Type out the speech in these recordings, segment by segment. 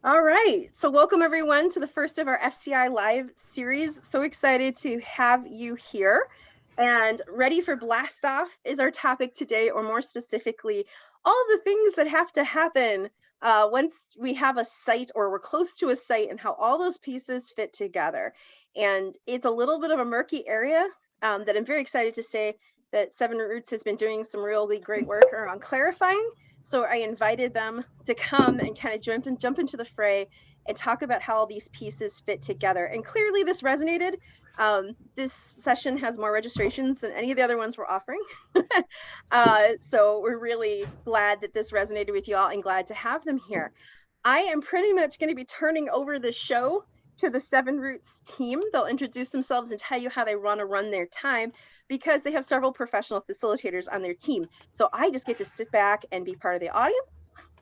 All right, so welcome everyone to the first of our FCI live series. So excited to have you here. And ready for Blastoff is our topic today, or more specifically, all the things that have to happen once we have a site or we're close to a site and how all those pieces fit together. And it's a little bit of a murky area that I'm very excited to say that Seven Roots has been doing some really great work around clarifying. So I invited them to come and kind of jump into the fray and talk about how all these pieces fit together. And clearly this resonated. This session has more registrations than any of the other ones we're offering. So we're really glad that this resonated with you all and glad to have them here. I am pretty much going to be turning over the show to the Seven Roots team. They'll introduce themselves and tell you how they want to run their time because they have several professional facilitators on their team. So I just get to sit back and be part of the audience.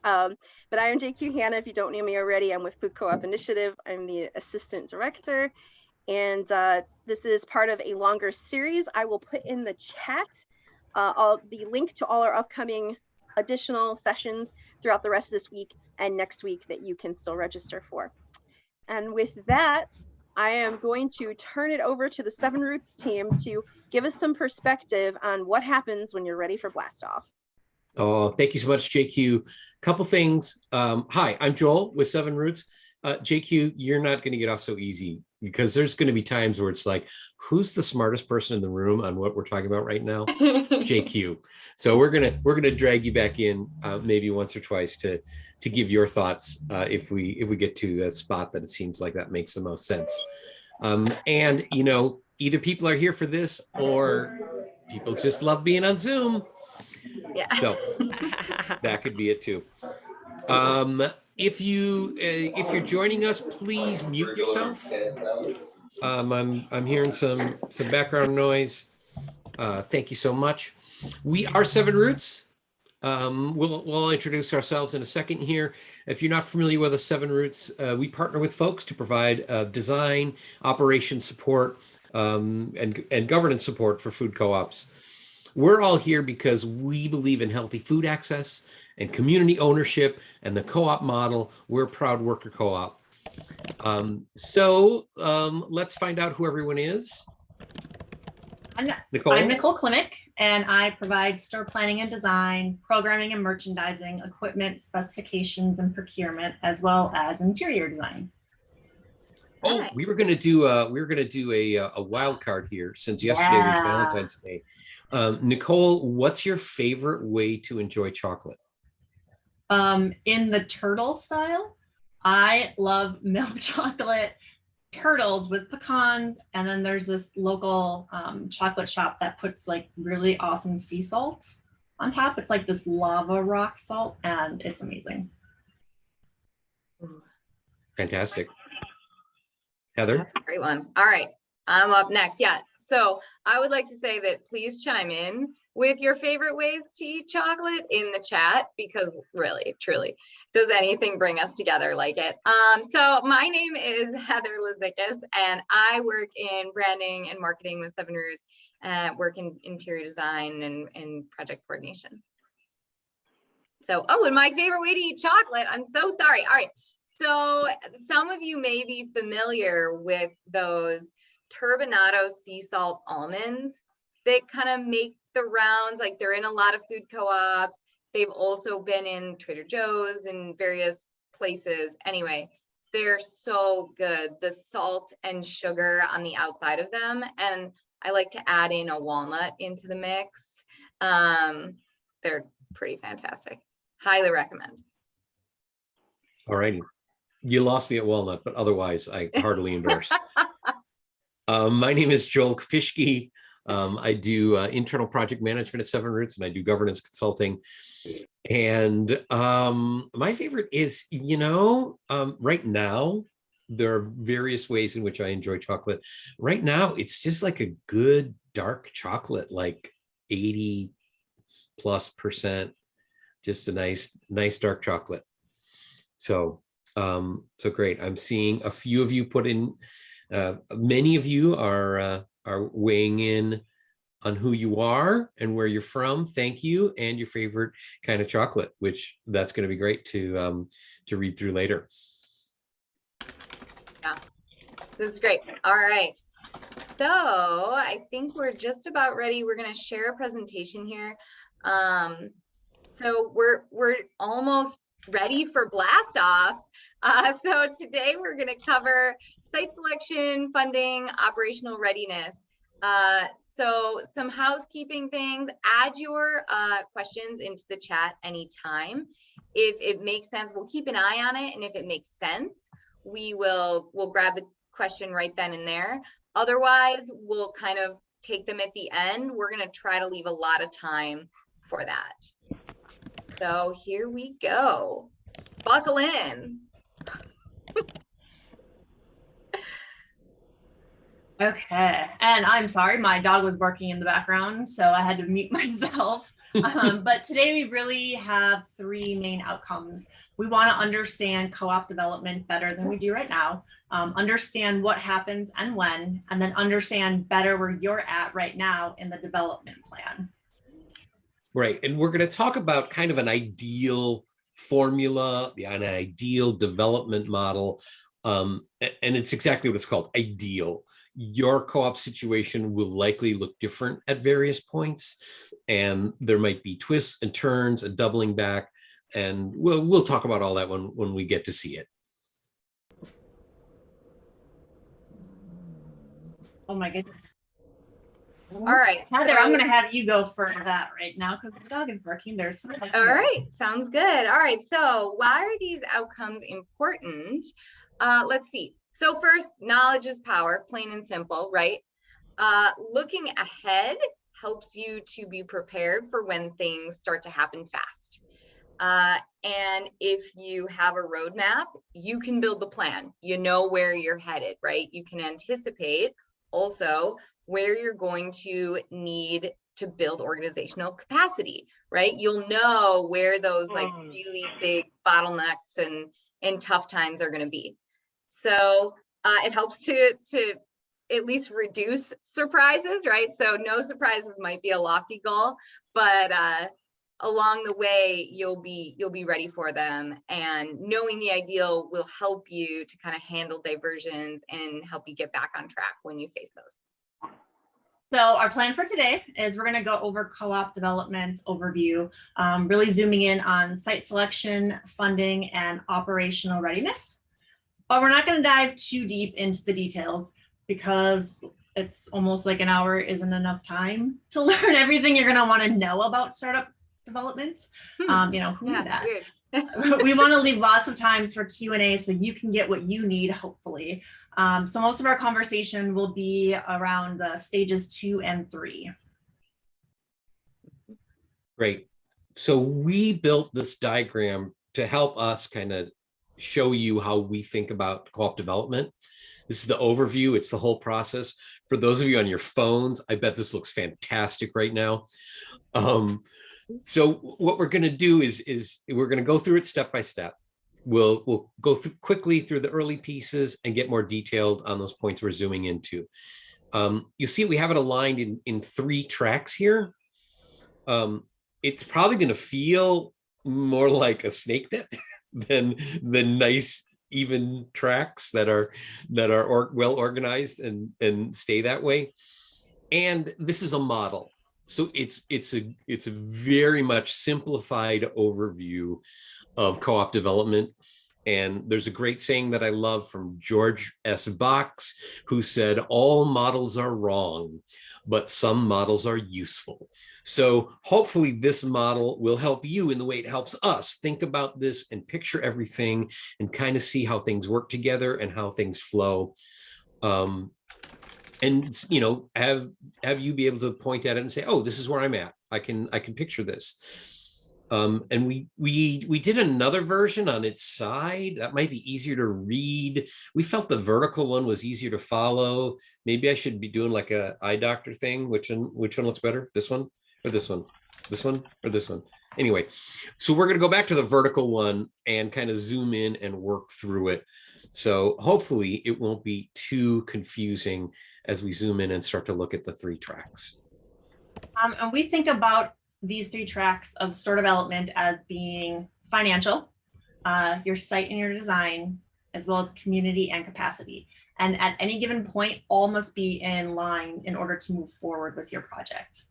But I am JQ Hannah. If you don't know me already, I'm with Food Co-op Initiative. I'm the assistant director. And this is part of a longer series. I will put in the chat the link to all our upcoming additional sessions throughout the rest of this week and next week that you can still register for. And with that, I am going to turn it over to the Seven Roots team to give us some perspective on what happens when you're ready for Blastoff. Oh, thank you so much, JQ. Couple things. Hi, I'm Joel with Seven Roots. JQ, you're not going to get off so easy because there's going to be times where it's like, who's the smartest person in the room on what we're talking about right now? JQ. So we're gonna drag you back in maybe once or twice to give your thoughts if we get to a spot that it seems like that makes the most sense. And you know, either people are here for this or people just love being on Zoom. Yeah. So that could be it too. If you're joining us, please mute yourself. I'm hearing some background noise. Thank you so much. We are Seven Roots. We'll introduce ourselves in a second here. If you're not familiar with the Seven Roots, we partner with folks to provide design, operation support, and governance support for food co-ops. We're all here because we believe in healthy food access and community ownership and the co-op model. We're a proud worker co-op. Let's find out who everyone is. I'm Nicole Klimek, and I provide store planning and design, programming and merchandising, equipment specifications and procurement, as well as interior design. Oh, we were going to do a wild card here since yesterday was Valentine's Day. Nicole, what's your favorite way to enjoy chocolate? In the turtle style, I love milk chocolate turtles with pecans, and then there's this local chocolate shop that puts like really awesome sea salt on top. It's like this lava rock salt, and it's amazing. Fantastic. Heather? That's a great one. All right, I'm up next. Yeah, so I would like to say that please chime in with your favorite ways to eat chocolate in the chat, because really, truly, does anything bring us together like it? So my name is Heather Lazikis, and I work in branding and marketing with Seven Roots, work in interior design and project coordination. So, and my favorite way to eat chocolate, I'm so sorry. All right, so some of you may be familiar with those turbinado sea salt almonds. They kind of make the rounds, like they're in a lot of food co-ops. They've also been in Trader Joe's and various places. Anyway, they're so good. The salt and sugar on the outside of them. And I like to add in a walnut into the mix. They're pretty fantastic. Highly recommend. All righty. You lost me at walnut, but otherwise I heartily endorse. My name is Joel Kafishke. I do internal project management at Seven Roots, and I do governance consulting. And my favorite is, right now, there are various ways in which I enjoy chocolate. Right now, it's just like a good dark chocolate, like 80+%, just a nice dark chocolate. So great. I'm seeing a few of you put in, many of you are weighing in on who you are and where you're from. Thank you, and your favorite kind of chocolate, which that's going to be great to read through later. Yeah, this is great. All right. So I think we're just about ready. We're going to share a presentation here. So we're almost ready for Blastoff. So today we're going to cover site selection, funding, operational readiness. So some housekeeping things. Add your questions into the chat anytime. If it makes sense, we'll keep an eye on it, and if it makes sense, we'll grab the question right then and there. Otherwise, we'll kind of take them at the end. We're going to try to leave a lot of time for that. So here we go. Buckle in. Okay, and I'm sorry, my dog was barking in the background, so I had to mute myself. But today we really have three main outcomes. We want to understand co-op development better than we do right now, understand what happens and when, and then understand better where you're at right now in the development plan. Right, and we're going to talk about kind of an ideal formula, an ideal development model, and it's exactly what it's called, ideal. Your co-op situation will likely look different at various points, and there might be twists and turns and doubling back, and we'll talk about all that when we get to see it. Oh my goodness. All right, Heather, I'm going to have you go for that right now because the dog is barking. There's some. All right, sounds good. All right, so why are these outcomes important? Let's see. So first, knowledge is power, plain and simple, right? Looking ahead helps you to be prepared for when things start to happen fast. And if you have a roadmap, you can build the plan. You know where you're headed, right? You can anticipate also where you're going to need to build organizational capacity, right? You'll know where those like really big bottlenecks and tough times are going to be. So it helps to at least reduce surprises, right? So no surprises might be a lofty goal, but along the way you'll be ready for them, and knowing the ideal will help you to kind of handle diversions and help you get back on track when you face those. So our plan for today is we're going to go over co-op development overview, really zooming in on site selection, funding, and operational readiness. But we're not going to dive too deep into the details because it's almost like an hour isn't enough time to learn everything you're going to want to know about startup development. Who knew that? We want to leave lots of times for Q&A so you can get what you need, hopefully. So most of our conversation will be around the stages 2 and 3. Great. So we built this diagram to help us kind of show you how we think about co-op development. This is the overview. It's the whole process. For those of you on your phones, I bet this looks fantastic right now. So what we're going to do is we're going to go through it step by step. We'll go quickly through the early pieces and get more detailed on those points we're zooming into. You see we have it aligned in 3 tracks here. It's probably going to feel more like a snake pit than the nice even tracks that are well organized and stay that way. And this is a model. So it's a very much simplified overview of co-op development. And there's a great saying that I love from George S. Box, who said, all models are wrong, but some models are useful. So hopefully this model will help you in the way it helps us think about this and picture everything and kind of see how things work together and how things flow. And have you be able to point at it and say, oh, this is where I'm at. I can picture this. And we did another version on its side that might be easier to read. We felt the vertical one was easier to follow. Maybe I should be doing like a eye doctor thing. Which one looks better? This one or this one? This one or this one? Anyway, so we're going to go back to the vertical one and kind of zoom in and work through it. So hopefully it won't be too confusing as we zoom in and start to look at the 3 tracks. And we think about these 3 tracks of store development as being financial, your site and your design, as well as community and capacity. And at any given point, all must be in line in order to move forward with your project.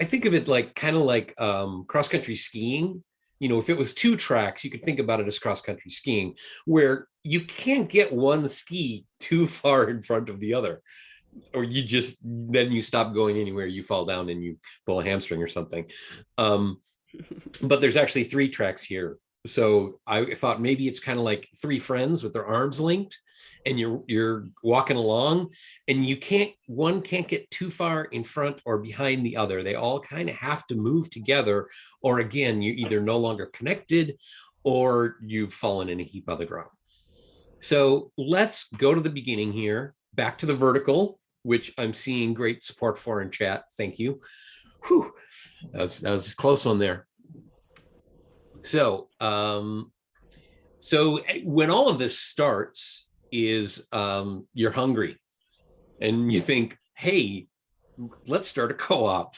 I think of it like kind of like cross-country skiing. You know, if it was 2 tracks, you could think about it as cross-country skiing, where you can't get one ski too far in front of the other, or then you stop going anywhere, you fall down and you pull a hamstring or something. But there's actually 3 tracks here. So I thought maybe it's kind of like 3 friends with their arms linked, and you're walking along, and one can't get too far in front or behind the other. They all kind of have to move together, or again, you're either no longer connected or you've fallen in a heap on the ground. So let's go to the beginning here, back to the vertical, which I'm seeing great support for in chat. Thank you. Whew. That was a close one there. So, so when all of this starts is you're hungry and you think, hey, let's start a co-op.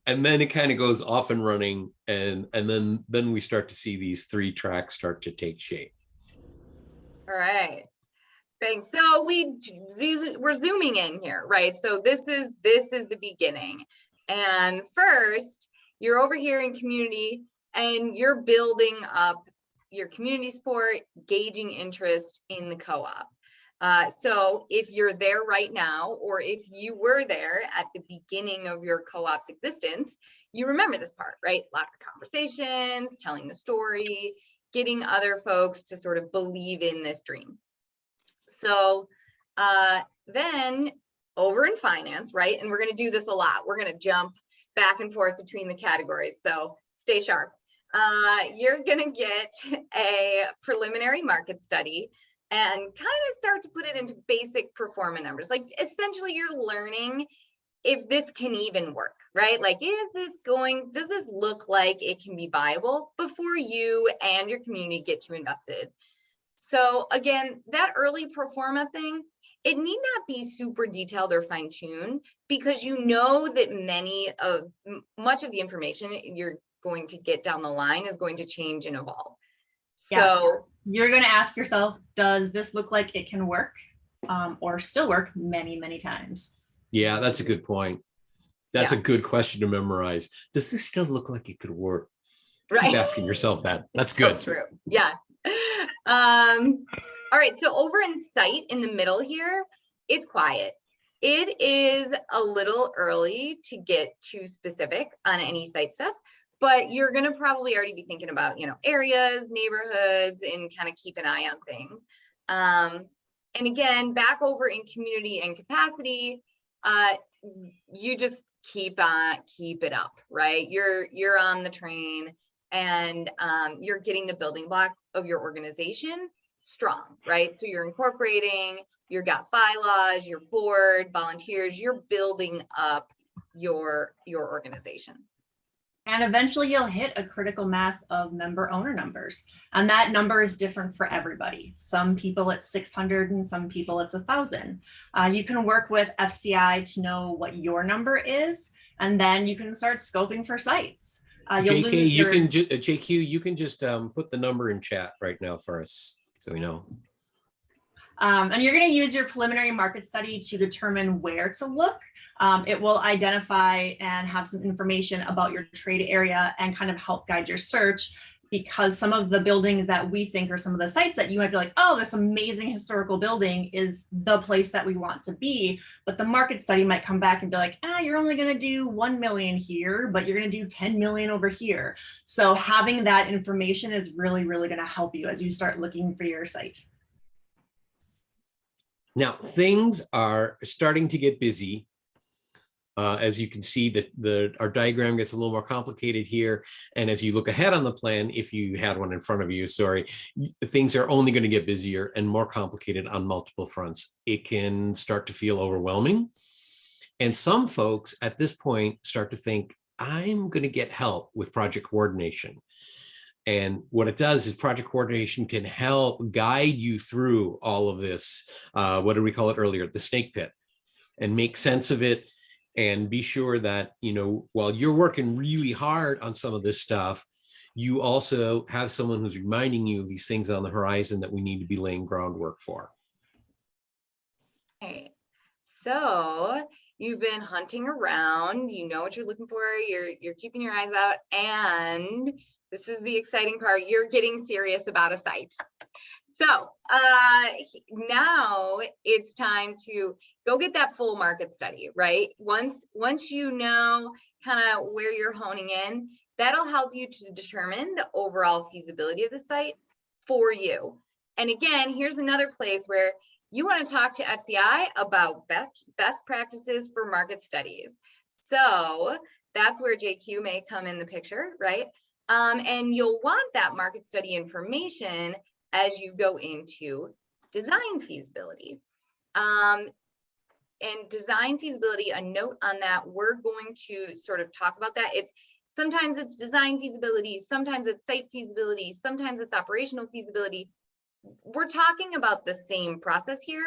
And then it kind of goes off and running. And then we start to see these 3 tracks start to take shape. All right. Thanks. So we're zooming in here, right? So this is the beginning. And first, you're over here in community and you're building up your community support, gauging interest in the co-op. So if you're there right now, or if you were there at the beginning of your co-op's existence, you remember this part, right? Lots of conversations, telling the story, getting other folks to sort of believe in this dream. So then over in finance, right? And we're going to do this a lot. We're going to jump back and forth between the categories. So stay sharp. You're going to get a preliminary market study and kind of start to put it into basic performance numbers. Like essentially you're learning if this can even work, right? Like, does this look like it can be viable before you and your community get too invested? So again, that early pro forma thing, it need not be super detailed or fine-tuned, because you know that much of the information you're going to get down the line is going to change and evolve. So you're going to ask yourself, does this look like it can work or still work many, many times? Yeah, that's a good point. That's a good question to memorize. Does this still look like it could work? Right. Keep asking yourself that. That's good. So true. Yeah. All right. So over in site in the middle here, it's quiet. It is a little early to get too specific on any site stuff, but you're going to probably already be thinking about, areas, neighborhoods, and kind of keep an eye on things. And again, back over in community and capacity, you just keep it up, right? You're on the train, and you're getting the building blocks of your organization strong, right? So you're incorporating, you've got bylaws, your board, volunteers, you're building up your organization. And eventually you'll hit a critical mass of member owner numbers. And that number is different for everybody. Some people it's 600 and some people it's 1,000. You can work with FCI to know what your number is, and then you can start scoping for sites. JQ, you can just put the number in chat right now for us so we know. And you're going to use your preliminary market study to determine where to look. It will identify and have some information about your trade area and kind of help guide your search, because some of the buildings that we think are some of the sites that you might be like, oh, this amazing historical building is the place that we want to be. But the market study might come back and be like, you're only going to do 1 million here, but you're going to do 10 million over here. So having that information is really, really going to help you as you start looking for your site. Now, things are starting to get busy. As you can see, that our diagram gets a little more complicated here. And as you look ahead on the plan, if you had one in front of you, sorry, things are only going to get busier and more complicated on multiple fronts. It can start to feel overwhelming. And some folks at this point start to think, I'm going to get help with project coordination. And what it does is project coordination can help guide you through all of this. What did we call it earlier? The snake pit, and make sense of it. And be sure that, while you're working really hard on some of this stuff, you also have someone who's reminding you of these things on the horizon that we need to be laying groundwork for. Okay. So you've been hunting around, you know what you're looking for, you're keeping your eyes out, and this is the exciting part, you're getting serious about a site. So now it's time to go get that full market study, right? Once you know kind of where you're honing in, that'll help you to determine the overall feasibility of the site for you. And again, here's another place where you want to talk to FCI about best practices for market studies. So that's where JQ may come in the picture, right? And you'll want that market study information as you go into design feasibility. And design feasibility, a note on that, we're going to sort of talk about that. Sometimes it's design feasibility, sometimes it's site feasibility, sometimes it's operational feasibility. We're talking about the same process here,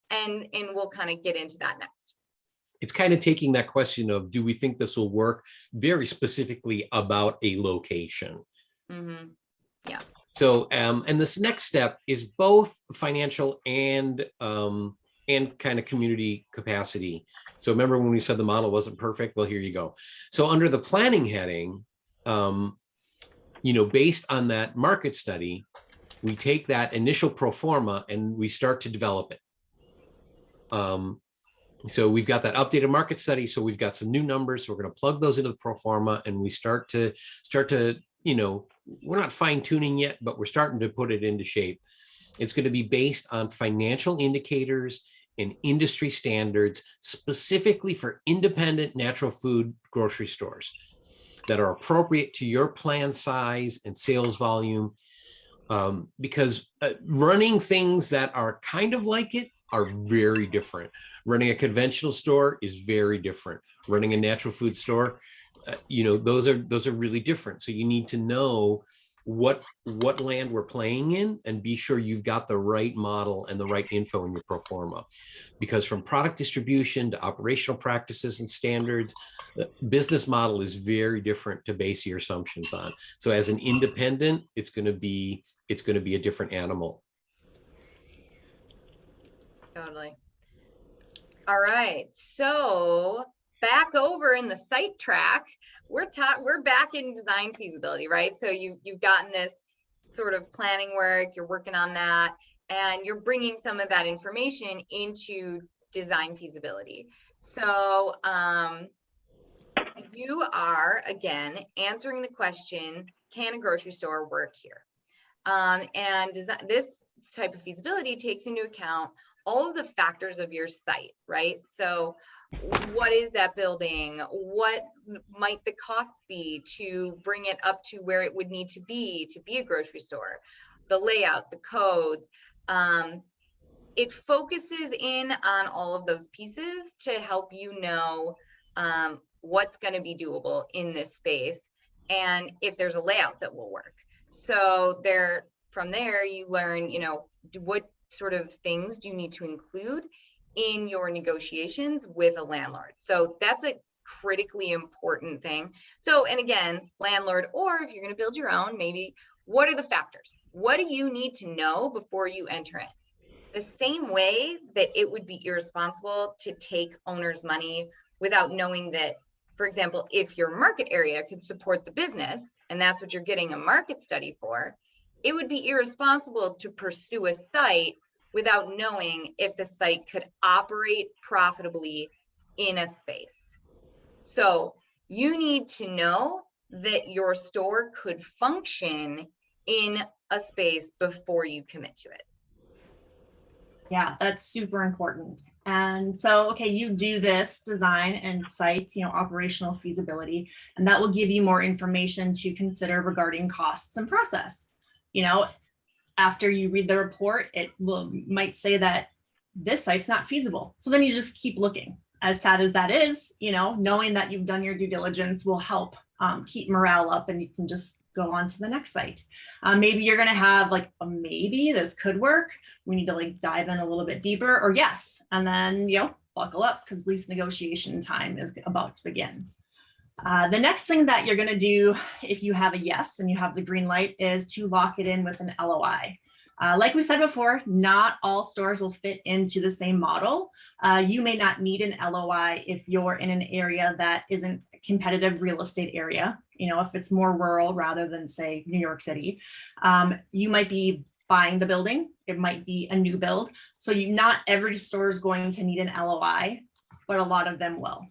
and we'll kind of get into that next. It's kind of taking that question of, do we think this will work, very specifically about a location. Mm-hmm. Yeah. So, and this next step is both financial and kind of community capacity. So remember when we said the model wasn't perfect? Well, here you go. So under the planning heading, based on that market study, we take that initial pro forma and we start to develop it. So we've got that updated market study. So we've got some new numbers. So we're going to plug those into the pro forma, and we start to, we're not fine tuning yet, but we're starting to put it into shape. It's going to be based on financial indicators and industry standards, specifically for independent natural food grocery stores that are appropriate to your plan size and sales volume. Because running things that are kind of like it are very different. Running a conventional store is very different. Running a natural food store, those are really different. So you need to know what land we're playing in, and be sure you've got the right model and the right info in your pro forma. Because from product distribution to operational practices and standards, the business model is very different to base your assumptions on. So as an independent, it's going to be a different animal. Totally. All right, so back over in the site track, we're back in design feasibility, right? So you've gotten this sort of planning work, you're working on that, and you're bringing some of that information into design feasibility. So you are, again, answering the question, can a grocery store work here? And this type of feasibility takes into account all of the factors of your site, right? So what is that building? What might the cost be to bring it up to where it would need to be a grocery store? The layout, the codes. It focuses in on all of those pieces to help you know what's going to be doable in this space, and if there's a layout that will work. So from there you learn, what sort of things do you need to include in your negotiations with a landlord. So that's a critically important thing. So, and again, landlord, or if you're going to build your own, maybe, what are the factors? What do you need to know before you enter in? The same way that it would be irresponsible to take owner's money without knowing that, for example, if your market area could support the business, and that's what you're getting a market study for, it would be irresponsible to pursue a site without knowing if the site could operate profitably in a space. So you need to know that your store could function in a space before you commit to it. Yeah, that's super important. And so, okay, you do this design and site, operational feasibility, and that will give you more information to consider regarding costs and process. After you read the report, it might say that this site's not feasible. So then you just keep looking. As sad as that is, knowing that you've done your due diligence will help keep morale up, and you can just go on to the next site. Maybe you're going to have maybe this could work. We need to dive in a little bit deeper, or yes. And then, buckle up, because lease negotiation time is about to begin. The next thing that you're going to do if you have a yes and you have the green light is to lock it in with an LOI. Like we said before, not all stores will fit into the same model. You may not need an LOI if you're in an area that isn't a competitive real estate area. You know, if it's more rural rather than, say, New York City, you might be buying the building. It might be a new build. So not every store is going to need an LOI, but a lot of them will.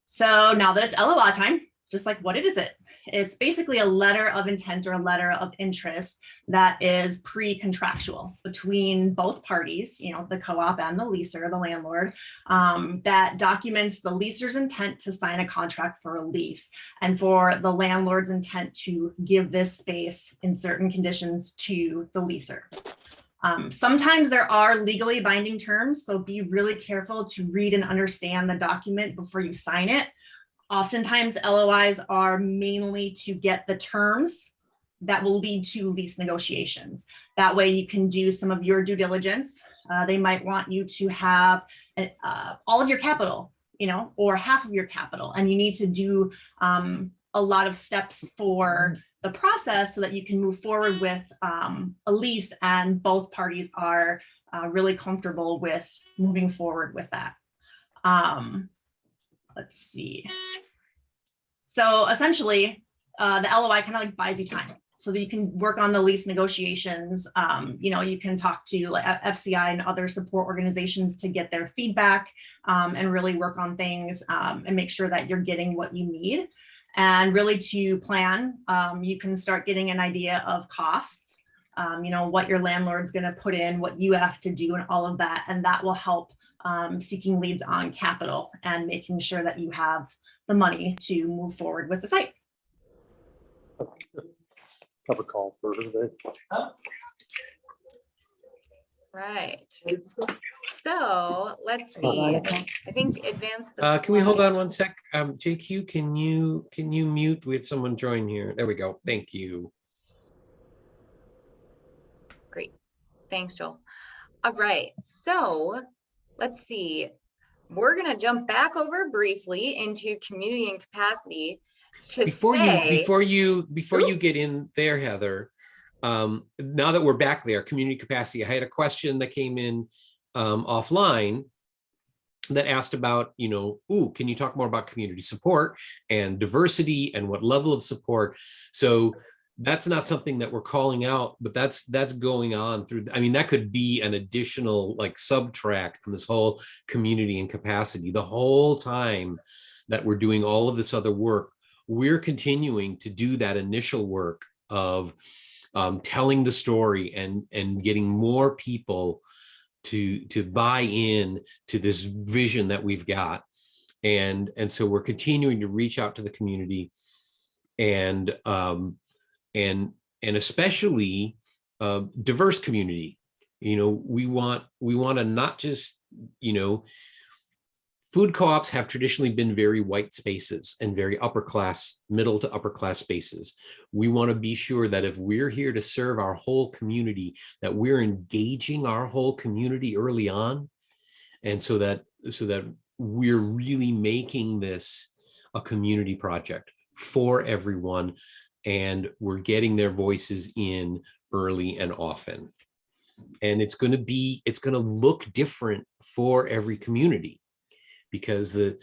So now that it's LOI time, just like what is it? It's basically a letter of intent or a letter of interest that is pre-contractual between both parties, you know, the co-op and the leaser, the landlord, that documents the leaser's intent to sign a contract for a lease and for the landlord's intent to give this space in certain conditions to the leaser. Sometimes there are legally binding terms, so be really careful to read and understand the document before you sign it. Oftentimes LOIs are mainly to get the terms that will lead to lease negotiations. That way you can do some of your due diligence. They might want you to have all of your capital, you know, or half of your capital, and you need to do a lot of steps for the process so that you can move forward with a lease and both parties are really comfortable with moving forward with that. Let's see. So essentially, the LOI kind of like buys you time so that you can work on the lease negotiations. You know, you can talk to like FCI and other support organizations to get their feedback and really work on things and make sure that you're getting what you need. And really to plan, you can start getting an idea of costs, you know, what your landlord's going to put in, what you have to do and all of that. And that will help seeking leads on capital and making sure that you have the money to move forward with the site. Have a call for today. Right. So let's see. I think advance the can we hold slide. on one sec? JQ, can you mute? We had someone join here. There we go. Thank you. Great. Thanks, Joel. All right. So let's see. We're going to jump back over briefly into community and capacity to Before you get in there, Heather, now that we're back there, community capacity, I had a question that came in offline that asked about, you know, can you talk more about community support and diversity and what level of support? So that's not something that we're calling out, but that's going on through. I mean, that could be an additional like subtract on this whole community and capacity. The whole time that we're doing all of this other work, we're continuing to do that initial work of telling the story and getting more people to buy in to this vision that we've got. And so we're continuing to reach out to the community and especially diverse community. You know, we want to not just, you know, food co-ops have traditionally been very white spaces and very upper class, middle to upper class spaces. We want to be sure that if we're here to serve our whole community, that we're engaging our whole community early on. And so that we're really making this a community project for everyone. And we're getting their voices in early and often. And it's going to look different for every community, because the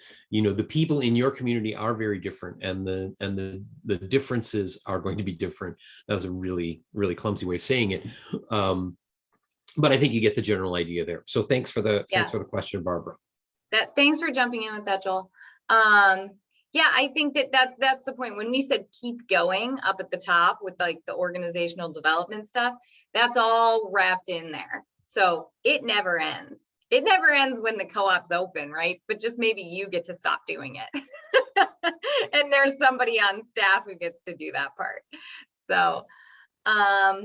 people in your community are very different, and the differences are going to be different. That was a really, really clumsy way of saying it. But I think you get the general idea there. So thanks for the question, Barbara. Thanks for jumping in with that, Joel. Yeah, I think that's the point. When we said keep going up at the top with like the organizational development stuff, that's all wrapped in there. So it never ends. It never ends when the co-op's open, right? But just maybe you get to stop doing it. And there's somebody on staff who gets to do that part. So, all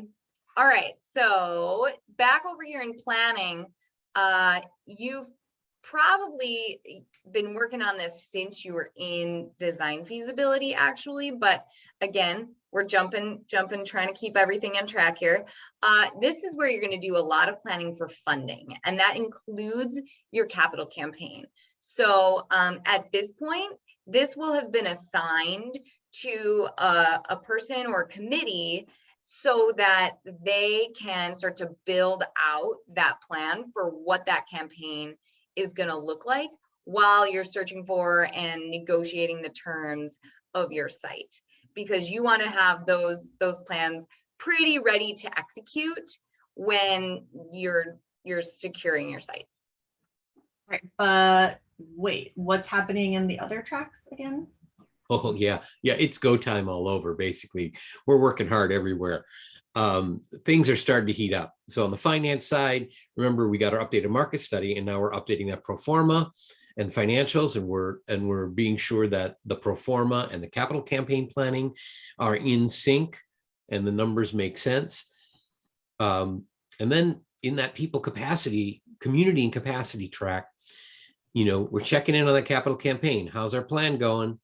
right. So back over here in planning, you've probably been working on this since you were in design feasibility, actually, but again, we're jumping, trying to keep everything on track here. This is where you're going to do a lot of planning for funding, and that includes your capital campaign. So at this point, this will have been assigned to a person or committee so that they can start to build out that plan for what that campaign is going to look like while you're searching for and negotiating the terms of your site, because you want to have those plans pretty ready to execute when you're securing your site. Right, but wait, what's happening in the other tracks again? Oh yeah, it's go time all over. Basically, we're working hard everywhere. Things are starting to heat up. So on the finance side, remember we got our updated market study, and now we're updating that pro forma and financials, and we're being sure that the pro forma and the capital campaign planning are in sync and the numbers make sense. And then in that people capacity, community and capacity track, we're checking in on the capital campaign. How's our plan going?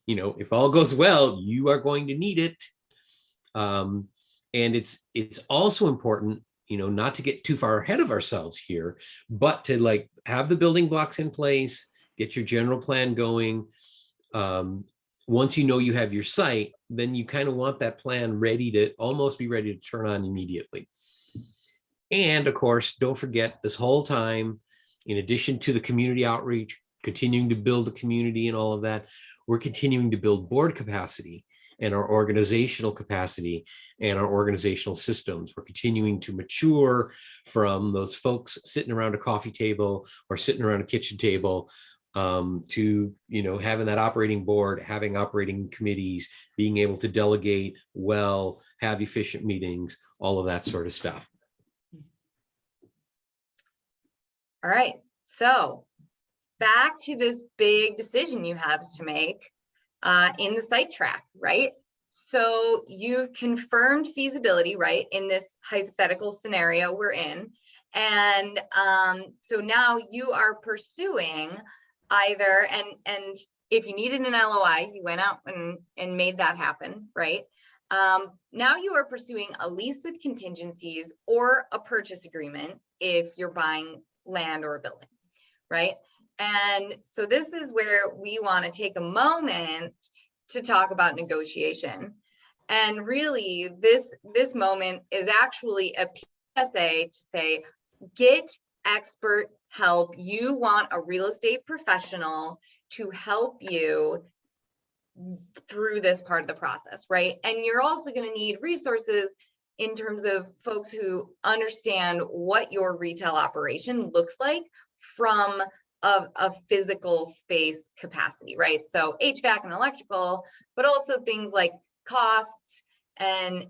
If all goes well, you are going to need it. And it's also important, not to get too far ahead of ourselves here, but to have the building blocks in place, get your general plan going. Once you have your site, then you kind of want that plan almost be ready to turn on immediately. And of course, don't forget this whole time, in addition to the community outreach, continuing to build the community and all of that, we're continuing to build board capacity and our organizational capacity and our organizational systems. We're continuing to mature from those folks sitting around a coffee table or sitting around a kitchen table to having that operating board, having operating committees, being able to delegate well, have efficient meetings, all of that sort of stuff. All right, so back to this big decision you have to make in the site track, right? So you've confirmed feasibility, right, in this hypothetical scenario we're in. And so now you are pursuing either, and if you needed an LOI, you went out and made that happen, right? Now you are pursuing a lease with contingencies or a purchase agreement if you're buying land or a building, right? And so this is where we want to take a moment to talk about negotiation. And really, this moment is actually a PSA to say, get expert help. You want a real estate professional to help you through this part of the process, right? And you're also going to need resources in terms of folks who understand what your retail operation looks like from a physical space capacity, right? So HVAC and electrical, but also things like costs and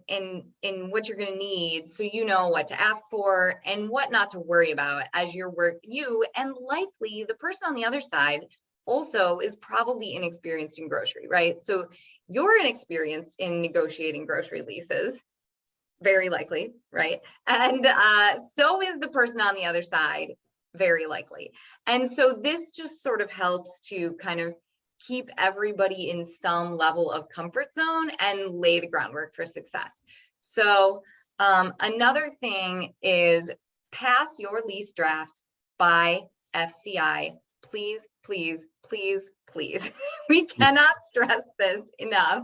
what you're going to need, so you know what to ask for and what not to worry about as you and likely the person on the other side also is probably inexperienced in grocery, right? So you're inexperienced in negotiating grocery leases, very likely, right? And so is the person on the other side, very likely. And so this just sort of helps to kind of keep everybody in some level of comfort zone and lay the groundwork for success. So another thing is pass your lease drafts by FCI, please, please, please, please. We cannot stress this enough.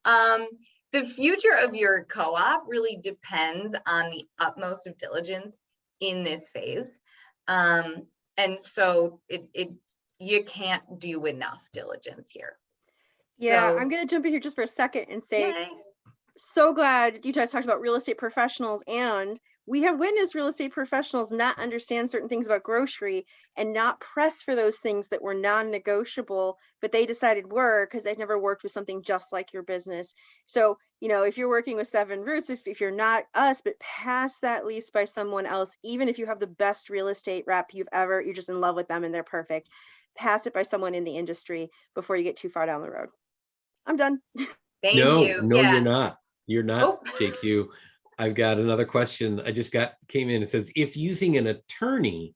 The future of your co-op really depends on the utmost of diligence in this phase. And so you can't do enough diligence here. Yeah, So, I'm going to jump in here just for a second and say, yay. so glad you guys talked about real estate professionals, and we have witnessed real estate professionals not understand certain things about grocery and not press for those things that were non-negotiable, but they decided were because they've never worked with something just like your business. So, if you're working with Seven Roots, if you're not us, but pass that lease by someone else, even if you have the best real estate rep you're just in love with them and they're perfect, pass it by someone in the industry before you get too far down the road. I'm done. Thank you. No, Yeah. you're not. You're not, Oh. JQ. I've got another question. I just came in. It says, if using an attorney,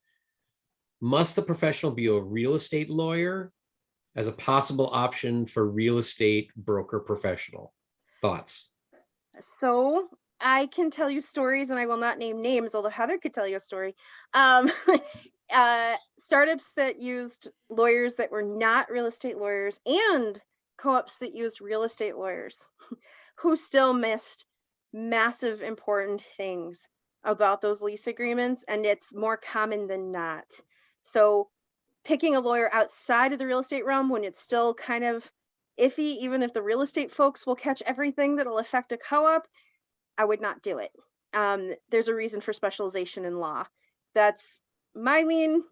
must the professional be a real estate lawyer as a possible option for real estate broker professional? Thoughts? So I can tell you stories, and I will not name names, although Heather could tell you a story. startups that used lawyers that were not real estate lawyers and co-ops that used real estate lawyers who still missed massive important things about those lease agreements, and it's more common than not. So picking a lawyer outside of the real estate realm when it's still kind of iffy, even if the real estate folks will catch everything that'll affect a co-op, I would not do it. There's a reason for specialization in law. That's my lean.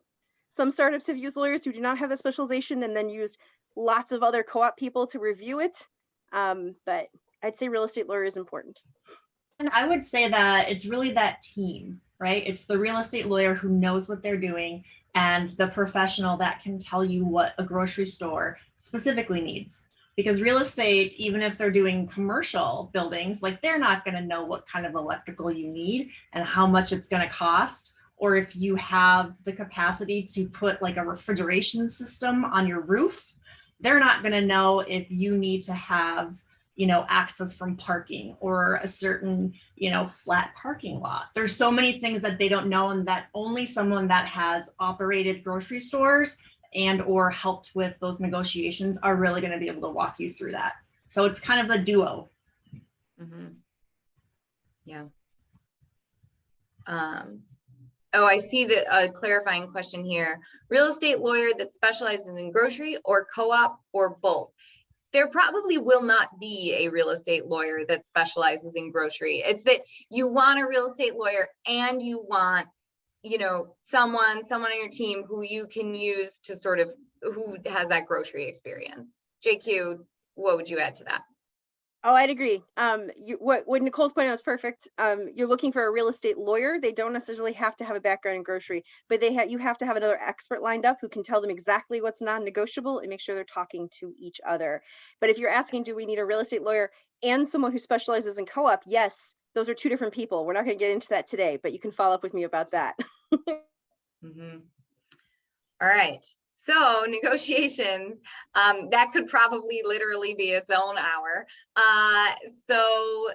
Some startups have used lawyers who do not have the specialization and then used lots of other co-op people to review it. But I'd say real estate lawyer is important. And I would say that it's really that team, right? It's the real estate lawyer who knows what they're doing and the professional that can tell you what a grocery store specifically needs. Because real estate, even if they're doing commercial buildings, like they're not going to know what kind of electrical you need and how much it's going to cost, or if you have the capacity to put like a refrigeration system on your roof. They're not going to know if you need to have, you know, access from parking or a certain, you know, flat parking lot. There's so many things that they don't know, and that only someone that has operated grocery stores and or helped with those negotiations are really going to be able to walk you through that. So it's kind of a duo. Mm-hmm. Yeah. Oh, I see that a clarifying question here. Real estate lawyer that specializes in grocery or co-op or both? There probably will not be a real estate lawyer that specializes in grocery. It's that you want a real estate lawyer and you want, you know, someone on your team who you can use to sort of, who has that grocery experience. JQ, what would you add to that? Oh, I'd agree. What Nicole's point out is perfect. You're looking for a real estate lawyer. They don't necessarily have to have a background in grocery, but you have to have another expert lined up who can tell them exactly what's non-negotiable and make sure they're talking to each other. But if you're asking, do we need a real estate lawyer and someone who specializes in co-op? Yes, those are two different people. We're not going to get into that today, but you can follow up with me about that. Mm-hmm. All right. So negotiations, that could probably literally be its own hour. So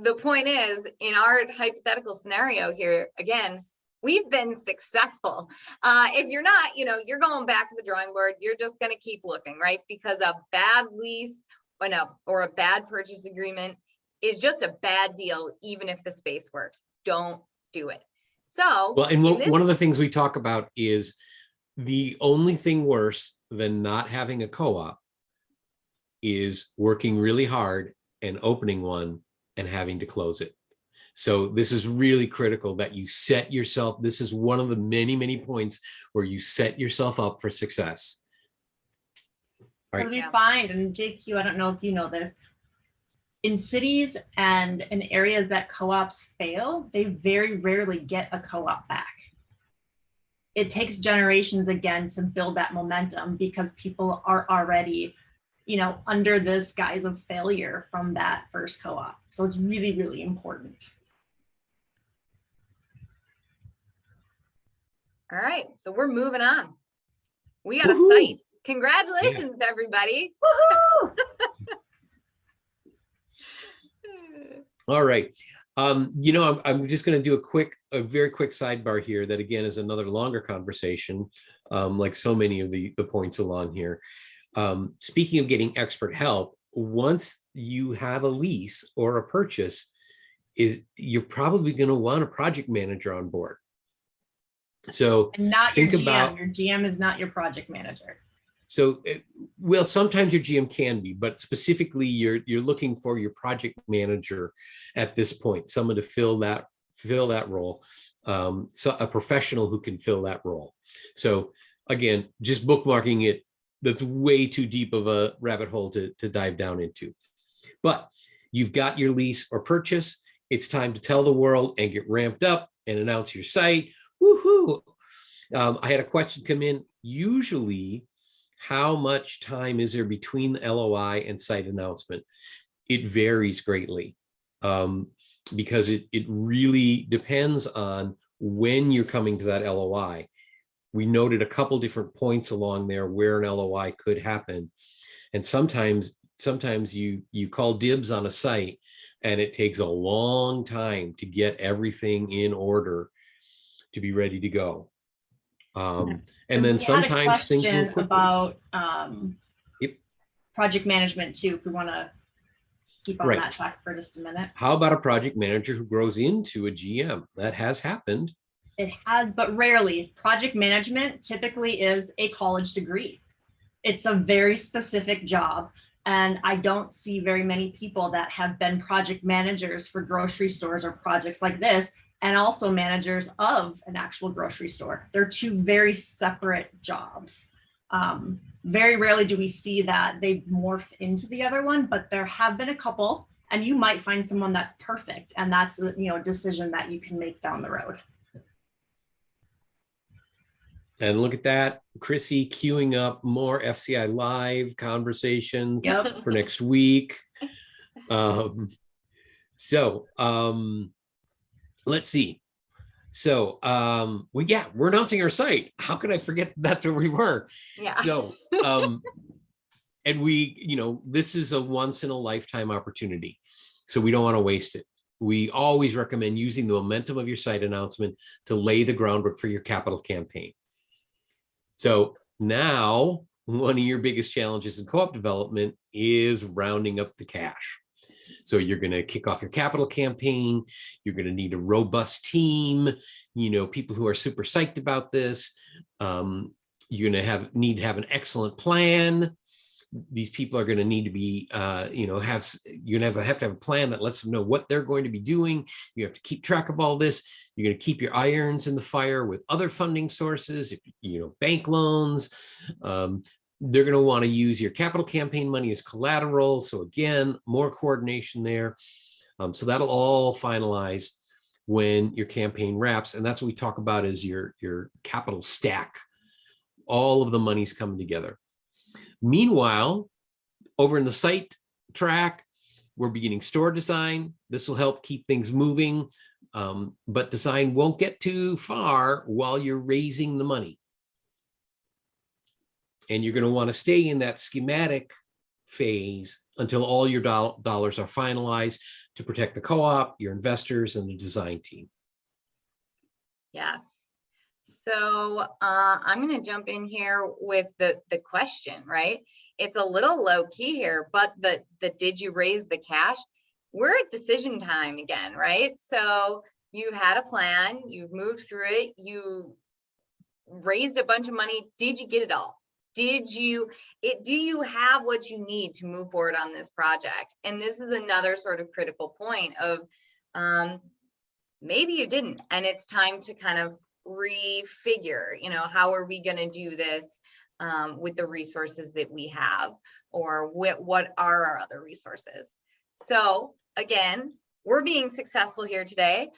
the point is, in our hypothetical scenario here, again, we've been successful. If you're not, you know, you're going back to the drawing board. You're just going to keep looking, right? Because a bad lease or a bad purchase agreement is just a bad deal, even if the space works. Don't do it. So, well, and one of the things we talk about is the only thing worse than not having a co-op is working really hard and opening one and having to close it. So this is really critical that you set yourself. This is one of the many, many points where you set yourself up for success. All right. We find, and JQ, I don't know if you know this, in cities and in areas that co-ops fail, they very rarely get a co-op back. It takes generations again to build that momentum because people are already, you know, under this guise of failure from that first co-op. So it's really, really important. All right, so we're moving on. We got a site. Congratulations, everybody. Woohoo! All right. You know, I'm just going to do a very quick sidebar here that, again, is another longer conversation, like so many of the points along here. Speaking of getting expert help, once you have a lease or a purchase, you're probably going to want a project manager on board. So and not think your GM. about Your GM is not your project manager. So, well, sometimes your GM can be, but specifically you're looking for your project manager at this point, someone to fill that role, so a professional who can fill that role. So again, just bookmarking it, that's way too deep of a rabbit hole to dive down into. But you've got your lease or purchase. It's time to tell the world and get ramped up and announce your site. Woohoo! I had a question come in. Usually, how much time is there between the LOI and site announcement? It varies greatly because it really depends on when you're coming to that LOI. We noted a couple different points along there where an LOI could happen. And sometimes you call dibs on a site and it takes a long time to get everything in order to be ready to go. And then We had a sometimes things move question quickly. about Yep. project management too, if we want to keep on Right. that track for just a minute. How about a project manager who grows into a GM? That has happened. It has, but rarely. Project management typically is a college degree. It's a very specific job. And I don't see very many people that have been project managers for grocery stores or projects like this, and also managers of an actual grocery store. They're two very separate jobs. Very rarely do we see that they morph into the other one, but there have been a couple, and you might find someone that's perfect, and that's a decision that you can make down the road. And look at that, Chrissy queuing up more FCI Live conversation Yep. for next week. Let's see. So we're announcing our site. How could I forget that's where we were? Yeah. So and we, this is a once in a lifetime opportunity. So we don't want to waste it. We always recommend using the momentum of your site announcement to lay the groundwork for your capital campaign. So now one of your biggest challenges in co-op development is rounding up the cash. So you're going to kick off your capital campaign. You're going to need a robust team, people who are super psyched about this. You're going to need to have an excellent plan. These people are going to need to be, you're going to have to have a plan that lets them know what they're going to be doing. You have to keep track of all this. You're going to keep your irons in the fire with other funding sources, bank loans. They're going to want to use your capital campaign money as collateral. So again, more coordination there. So that'll all finalize when your campaign wraps. And that's what we talk about is your capital stack. All of the money's coming together. Meanwhile, over in the site track, we're beginning store design. This will help keep things moving, but design won't get too far while you're raising the money. And you're going to want to stay in that schematic phase until all your dollars are finalized to protect the co-op, your investors, and the design team. Yes. So I'm going to jump in here with the question, right? It's a little low key here, but the did you raise the cash? We're at decision time again, right? So you've had a plan, you've moved through it, you raised a bunch of money. Did you get it all? Do you have what you need to move forward on this project? And this is another sort of critical point of maybe you didn't, and it's time to kind of refigure, how are we going to do this with the resources that we have, or what are our other resources? So again, we're being successful here today.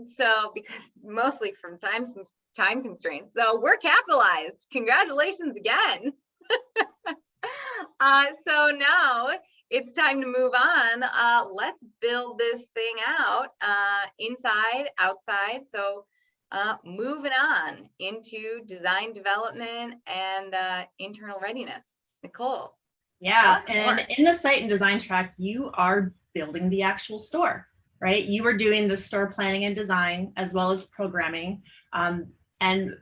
So because mostly from time constraints. So we're capitalized. Congratulations again. So now it's time to move on. Let's build this thing out inside, outside. So moving on into design development and internal readiness. Nicole. Yeah, and in the site and design track, you are building the actual store, right? You are doing the store planning and design as well as programming. And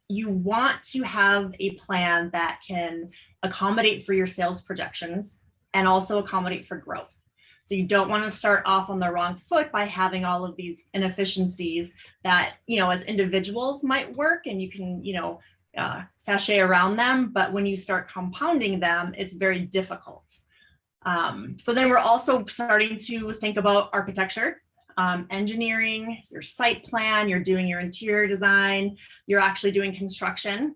you want to have a plan that can accommodate for your sales projections and also accommodate for growth. So you don't want to start off on the wrong foot by having all of these inefficiencies that, as individuals might work and you can, sashay around them. But when you start compounding them, it's very difficult. So then we're also starting to think about architecture. Engineering, your site plan, you're doing your interior design, you're actually doing construction,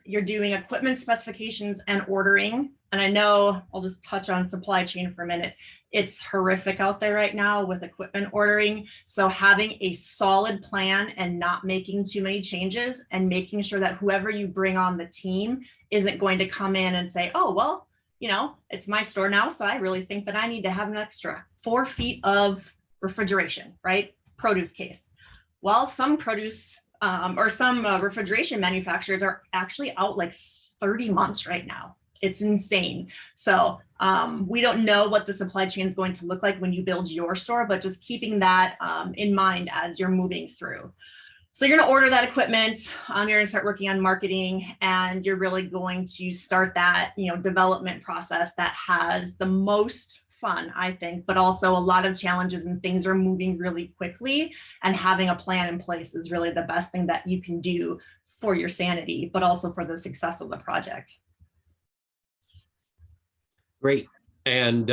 you're doing equipment specifications and ordering. And I know I'll just touch on supply chain for a minute. It's horrific out there right now with equipment ordering. So having a solid plan and not making too many changes and making sure that whoever you bring on the team isn't going to come in and say, oh, well, it's my store now, so I really think that I need to have an extra 4 feet of refrigeration, right? Produce case. Well, some produce or some refrigeration manufacturers are actually out like 30 months right now. It's insane. So we don't know what the supply chain is going to look like when you build your store, but just keeping that in mind as you're moving through. So you're going to order that equipment. You're going to start working on marketing, and you're really going to start that, development process that has the most fun, I think, but also a lot of challenges, and things are moving really quickly. And having a plan in place is really the best thing that you can do for your sanity, but also for the success of the project. Great. And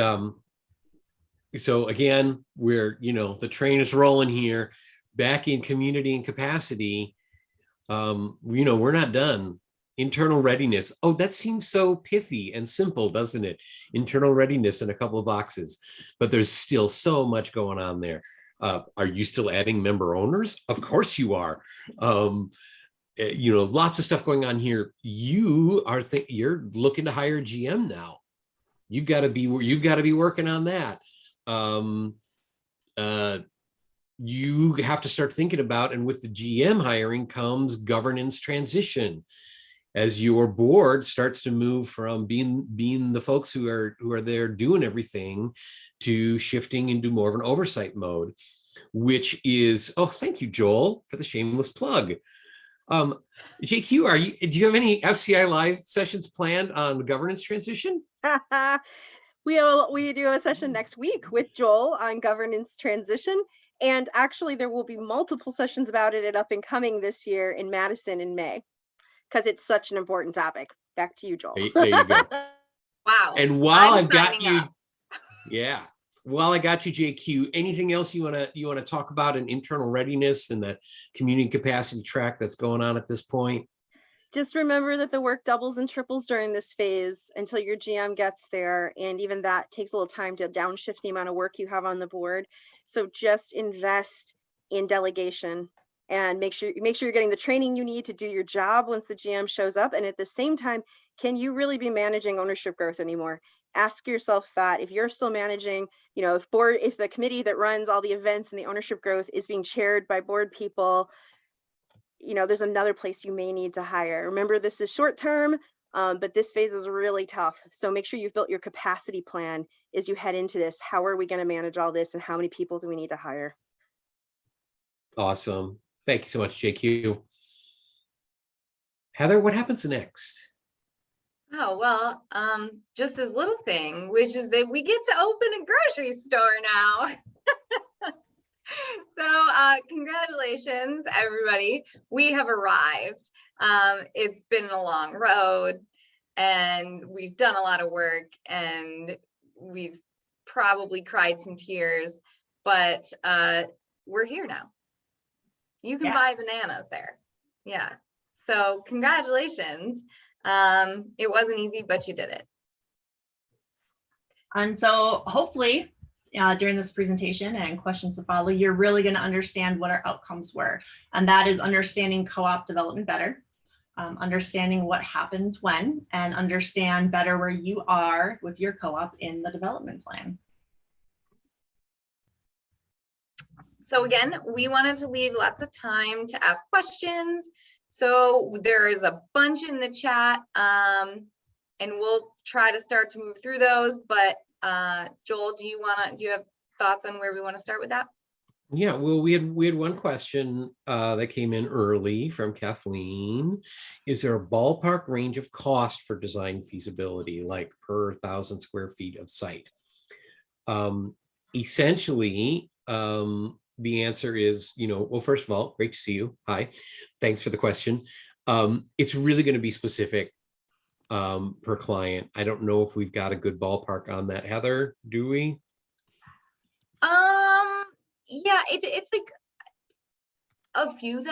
so again, we're, the train is rolling here. Back in community and capacity, we're not done. Internal readiness. Oh, that seems so pithy and simple, doesn't it? Internal readiness in a couple of boxes, but there's still so much going on there. Are you still adding member owners? Of course you are. Lots of stuff going on here. You're looking to hire a GM now. You've got to be working on that. You have to start thinking about, and with the GM hiring comes governance transition, as your board starts to move from being the folks who are there doing everything to shifting into more of an oversight mode, which is, oh, thank you, Joel, for the shameless plug. JQ, do you have any FCI live sessions planned on the governance transition? We do a session next week with Joel on governance transition. And actually, there will be multiple sessions about it at Up and Coming this year in Madison in May, because it's such an important topic. Back to you, Joel. There you go. Wow. And while I'm I've got you, signing up. while I got you, JQ, anything else you want to talk about in internal readiness and the community capacity track that's going on at this point? Just remember that the work doubles and triples during this phase until your GM gets there. And even that takes a little time to downshift the amount of work you have on the board. So just invest in delegation and make sure you're getting the training you need to do your job once the GM shows up. And at the same time, can you really be managing ownership growth anymore? Ask yourself that. If you're still managing, if the committee that runs all the events and the ownership growth is being chaired by board people, there's another place you may need to hire. Remember, this is short term, but this phase is really tough. So make sure you've built your capacity plan as you head into this. How are we going to manage all this, and how many people do we need to hire? Awesome. Thank you so much, JQ. Heather, what happens next? Oh, well, just this little thing, which is that we get to open a grocery store now. So congratulations, everybody. We have arrived. It's been a long road, and we've done a lot of work, and we've probably cried some tears, but we're here now. You can buy bananas there. Yeah. So congratulations. It wasn't easy, but you did it. And so hopefully, during this presentation and questions to follow, you're really going to understand what our outcomes were. And that is understanding co-op development better, understanding what happens when, and understand better where you are with your co-op in the development plan. So again, we wanted to leave lots of time to ask questions. So there is a bunch in the chat, and we'll try to start to move through those, but Joel, do you have thoughts on where we want to start with that? Yeah, well, we had one question that came in early from Kathleen. Is there a ballpark range of cost for design feasibility, like per 1,000 square feet of site? Essentially, the answer is, well, first of all, great to see you. Hi, thanks for the question. It's really going to be specific per client. I don't know if we've got a good ballpark on that. Heather, do we? Yeah, it's like a few $1,000.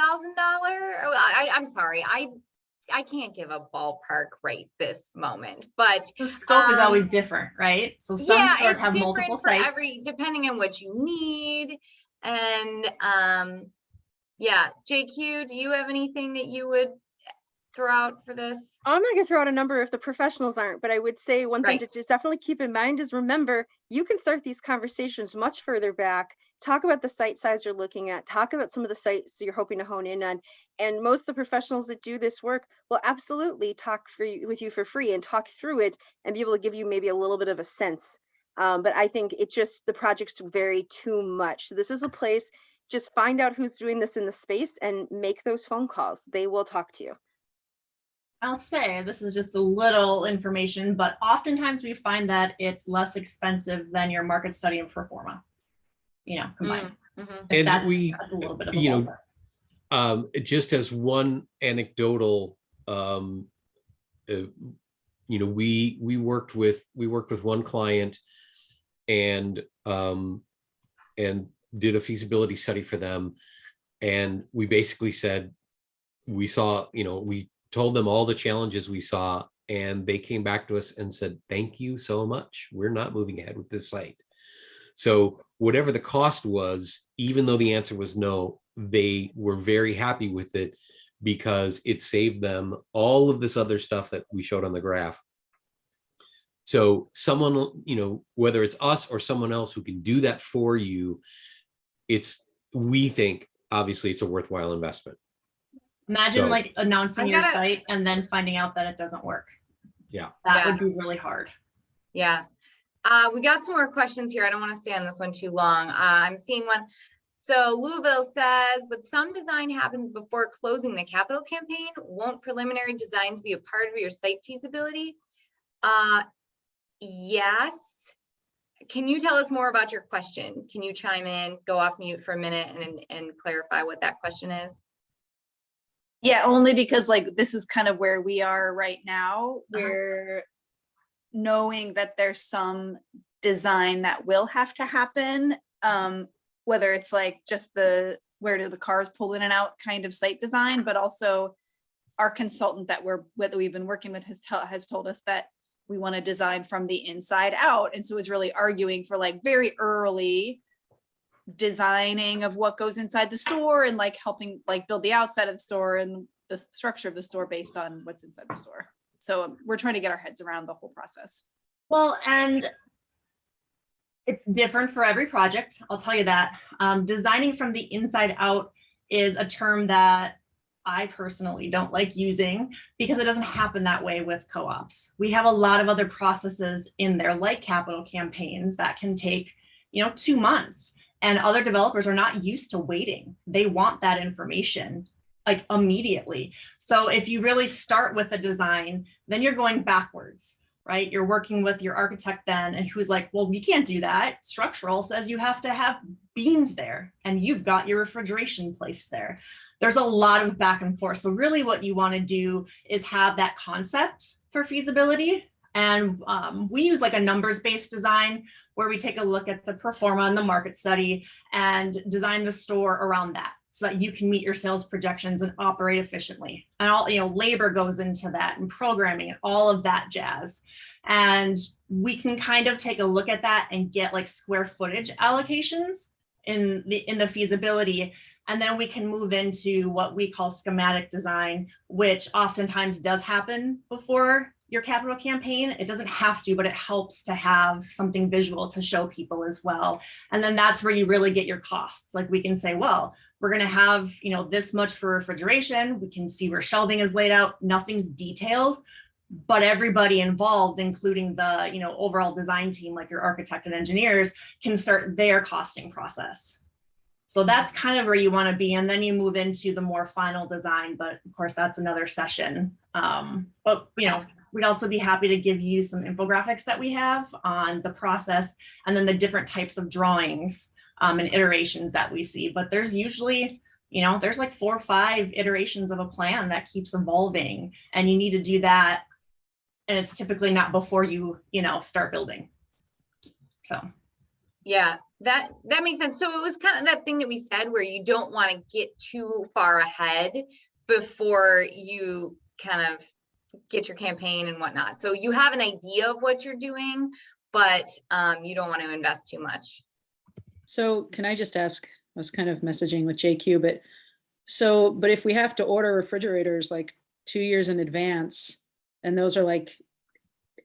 I'm sorry, I can't give a ballpark rate this moment, but scope is always different, right? So some stores have multiple sites. Depending on what you need. And yeah, JQ, do you have anything that you would throw out for this? I'm not going to throw out a number if the professionals aren't, but I would say one thing to just definitely keep in mind is, remember, you can start these conversations much further back. Talk about the site size you're looking at, talk about some of the sites you're hoping to hone in on. And most of the professionals that do this work will absolutely talk with you for free and talk through it and be able to give you maybe a little bit of a sense. But I think it's just the projects vary too much. So this is a place just find out who's doing this in the space and make those phone calls. They will talk to you. I'll say this is just a little information, but oftentimes we find that it's less expensive than your market study and pro forma, combined. And That's we, a little bit of a just as one anecdotal, we worked with one client and did a feasibility study for them. And we basically said, we told them all the challenges we saw, and they came back to us and said, thank you so much. We're not moving ahead with this site. So whatever the cost was, even though the answer was no, they were very happy with it because it saved them all of this other stuff that we showed on the graph. So someone, whether it's us or someone else who can do that for you, we think obviously it's a worthwhile investment. Imagine like announcing your site and then finding out that it doesn't work. Yeah. That would be really hard. Yeah. We got some more questions here. I don't want to stay on this one too long. I'm seeing one. So Louisville says, but some design happens before closing the capital campaign. Won't preliminary designs be a part of your site feasibility? Yes. Can you tell us more about your question? Can you chime in, go off mute for a minute and clarify what that question is? Yeah, only because like this is kind of where we are right now. We're knowing that there's some design that will have to happen, whether it's like just where do the cars pull in and out kind of site design, but also our consultant that we've been working with has told us that we want to design from the inside out, and so is really arguing for like very early designing of what goes inside the store and like helping like build the outside of the store and the structure of the store based on what's inside the store. So we're trying to get our heads around the whole process. Well, and it's different for every project. I'll tell you that. Designing from the inside out is a term that I personally don't like using because it doesn't happen that way with co-ops. We have a lot of other processes in there, like capital campaigns that can take, 2 months. And other developers are not used to waiting. They want that information like immediately. So if you really start with a design, then you're going backwards, right? You're working with your architect then, and who's like, well, we can't do that. Structural says you have to have beams there and you've got your refrigeration placed there. There's a lot of back and forth. So really what you want to do is have that concept for feasibility. And we use like a numbers-based design where we take a look at the pro forma and the market study and design the store around that so that you can meet your sales projections and operate efficiently. And all, labor goes into that and programming and all of that jazz. And we can kind of take a look at that and get like square footage allocations in the feasibility. And then we can move into what we call schematic design, which oftentimes does happen before your capital campaign. It doesn't have to, but it helps to have something visual to show people as well. And then that's where you really get your costs. Like we can say, well, we're going to have, this much for refrigeration. We can see where shelving is laid out. Nothing's detailed, but everybody involved, including the, overall design team, like your architect and engineers, can start their costing process. So that's kind of where you want to be. And then you move into the more final design, but of course that's another session. But we'd also be happy to give you some infographics that we have on the process and then the different types of drawings and iterations that we see. But there's usually, there's like 4 or 5 iterations of a plan that keeps evolving, and you need to do that. And it's typically not before you, start building. So. Yeah, that makes sense. So it was kind of that thing that we said where you don't want to get too far ahead before you kind of get your campaign and whatnot. So you have an idea of what you're doing, but you don't want to invest too much. So can I just ask, I was kind of messaging with JQ, but if we have to order refrigerators like 2 years in advance, and those are like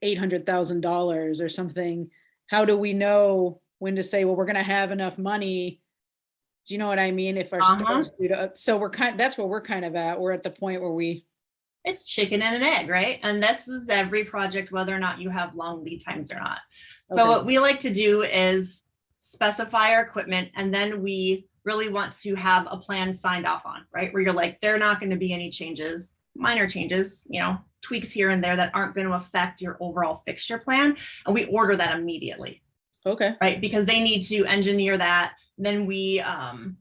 $800,000 or something, how do we know when to say, well, we're going to have enough money? Do you know what I mean? If our stores do so that's where we're kind of at. We're at the point where it's chicken and an egg, right? And this is every project, whether or not you have long lead times or not. So what we like to do is specify our equipment, and then we really want to have a plan signed off on, right? Where you're like, there are not going to be any changes, minor changes, you know, tweaks here and there that aren't going to affect your overall fixture plan. And we order that immediately. Okay. Right, because they need to engineer that. Then we,